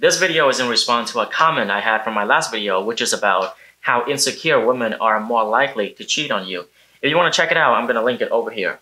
This video is in response to a comment I had from my last video, which is about how insecure women are more likely to cheat on you. If you want to check it out, I'm going to link it over here.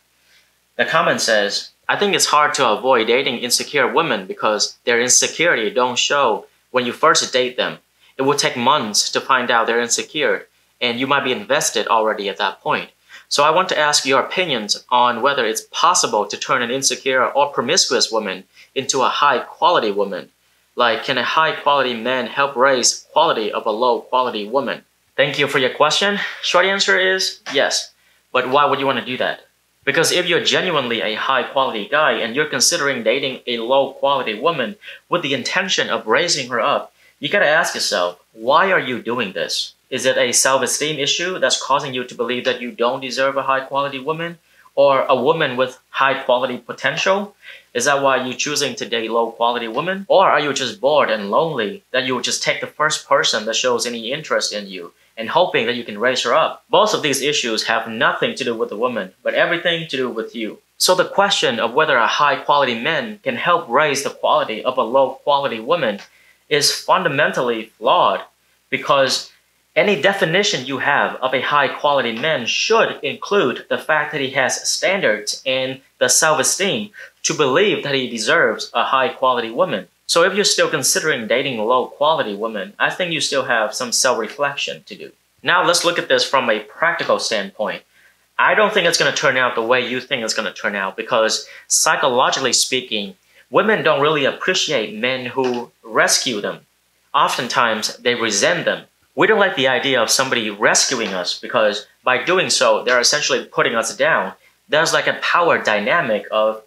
The comment says, I think it's hard to avoid dating insecure women because their insecurity don't show when you first date them. It will take months to find out they're insecure, and you might be invested already at that point. So I want to ask your opinions on whether it's possible to turn an insecure or promiscuous woman into a high-quality woman. Like, can a high-quality man help raise quality of a low-quality woman? Thank you for your question. Short answer is yes. But why would you want to do that? Because if you're genuinely a high-quality guy and you're considering dating a low-quality woman with the intention of raising her up, you gotta ask yourself, why are you doing this? Is it a self-esteem issue that's causing you to believe that you don't deserve a high-quality woman? Or a woman with high-quality potential? Is that why you're choosing to date low-quality women? Or are you just bored and lonely that you would just take the first person that shows any interest in you and hoping that you can raise her up? Both of these issues have nothing to do with the woman, but everything to do with you. So the question of whether a high-quality man can help raise the quality of a low-quality woman is fundamentally flawed, because any definition you have of a high-quality man should include the fact that he has standards and the self-esteem to believe that he deserves a high-quality woman. So if you're still considering dating a low-quality woman, I think you still have some self-reflection to do. Now let's look at this from a practical standpoint. I don't think it's going to turn out the way you think it's going to turn out, because psychologically speaking, women don't really appreciate men who rescue them. Oftentimes, they resent them. We don't like the idea of somebody rescuing us, because by doing so, they're essentially putting us down. There's like a power dynamic of,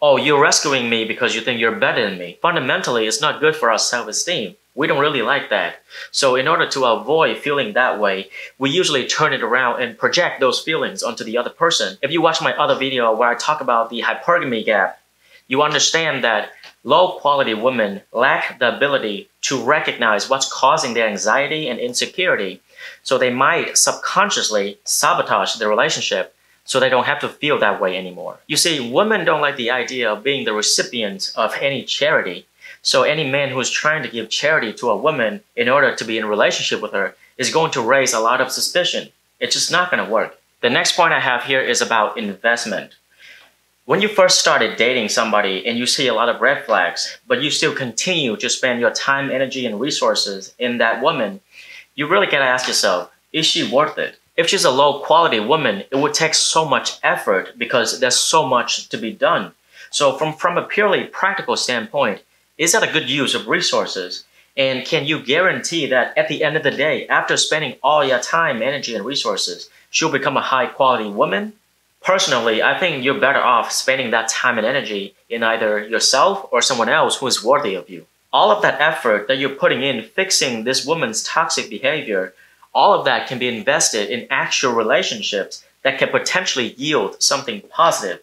oh, you're rescuing me because you think you're better than me. Fundamentally, it's not good for our self-esteem. We don't really like that. So in order to avoid feeling that way, we usually turn it around and project those feelings onto the other person. If you watch my other video where I talk about the hypergamy gap, you understand that low-quality women lack the ability to recognize what's causing their anxiety and insecurity, so they might subconsciously sabotage the relationship so they don't have to feel that way anymore. You see, women don't like the idea of being the recipient of any charity, so any man who is trying to give charity to a woman in order to be in a relationship with her is going to raise a lot of suspicion. It's just not going to work. The next point I have here is about investment. When you first started dating somebody and you see a lot of red flags, but you still continue to spend your time, energy, and resources in that woman, you really gotta ask yourself, is she worth it? If she's a low-quality woman, it would take so much effort because there's so much to be done. So from a purely practical standpoint, is that a good use of resources? And can you guarantee that at the end of the day, after spending all your time, energy, and resources, she'll become a high-quality woman? Personally, I think you're better off spending that time and energy in either yourself or someone else who is worthy of you. All of that effort that you're putting in fixing this woman's toxic behavior, all of that can be invested in actual relationships that can potentially yield something positive.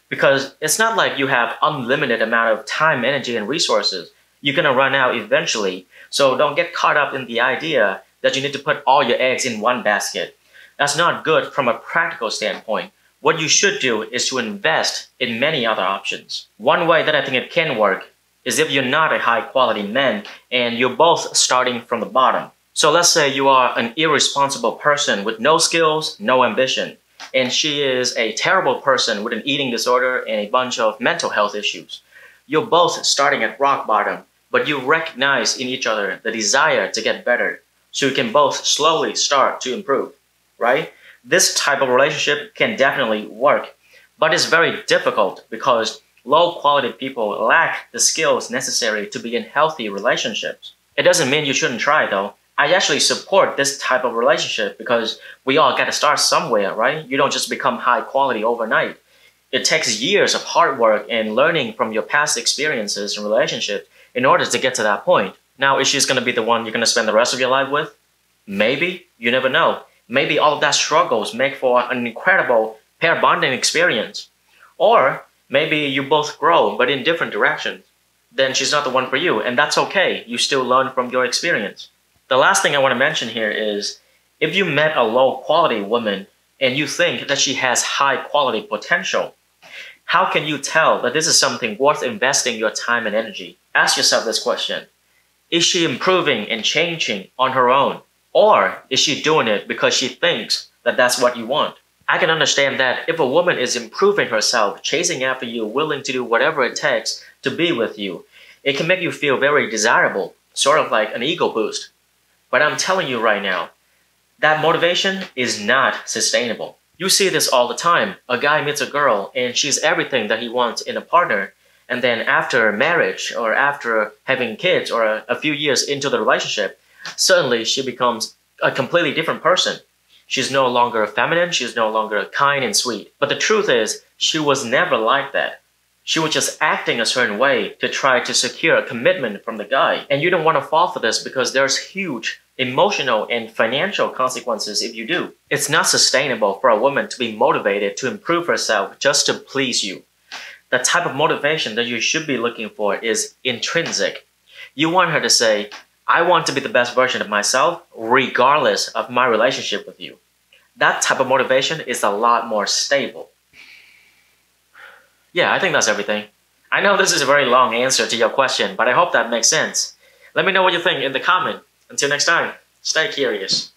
Because it's not like you have unlimited amount of time, energy, and resources. You're gonna run out eventually, so don't get caught up in the idea that you need to put all your eggs in one basket. That's not good from a practical standpoint. What you should do is to invest in many other options. One way that I think it can work is if you're not a high-quality man and you're both starting from the bottom. So let's say you are an irresponsible person with no skills, no ambition, and she is a terrible person with an eating disorder and a bunch of mental health issues. You're both starting at rock bottom, but you recognize in each other the desire to get better, so you can both slowly start to improve, right? This type of relationship can definitely work, but it's very difficult because low-quality people lack the skills necessary to be in healthy relationships. It doesn't mean you shouldn't try though. I actually support this type of relationship because we all got to start somewhere, right? You don't just become high quality overnight. It takes years of hard work and learning from your past experiences and relationships in order to get to that point. Now, is she going to be the one you're going to spend the rest of your life with? Maybe. You never know. Maybe all of that struggles make for an incredible pair bonding experience. Or maybe you both grow, but in different directions. Then she's not the one for you, and that's okay. You still learn from your experience. The last thing I want to mention here is, if you met a low-quality woman and you think that she has high-quality potential, how can you tell that this is something worth investing your time and energy? Ask yourself this question. Is she improving and changing on her own? Or is she doing it because she thinks that that's what you want? I can understand that if a woman is improving herself, chasing after you, willing to do whatever it takes to be with you, it can make you feel very desirable, sort of like an ego boost. But I'm telling you right now, that motivation is not sustainable. You see this all the time. A guy meets a girl and she's everything that he wants in a partner, and then after marriage or after having kids or a few years into the relationship, suddenly she becomes a completely different person. She's no longer feminine, she's no longer kind and sweet. But the truth is, she was never like that. She was just acting a certain way to try to secure a commitment from the guy. And you don't want to fall for this because there's huge emotional and financial consequences if you do. It's not sustainable for a woman to be motivated to improve herself just to please you. The type of motivation that you should be looking for is intrinsic. You want her to say, I want to be the best version of myself regardless of my relationship with you. That type of motivation is a lot more stable. Yeah, I think that's everything. I know this is a very long answer to your question, but I hope that makes sense. Let me know what you think in the comment. Until next time, stay curious.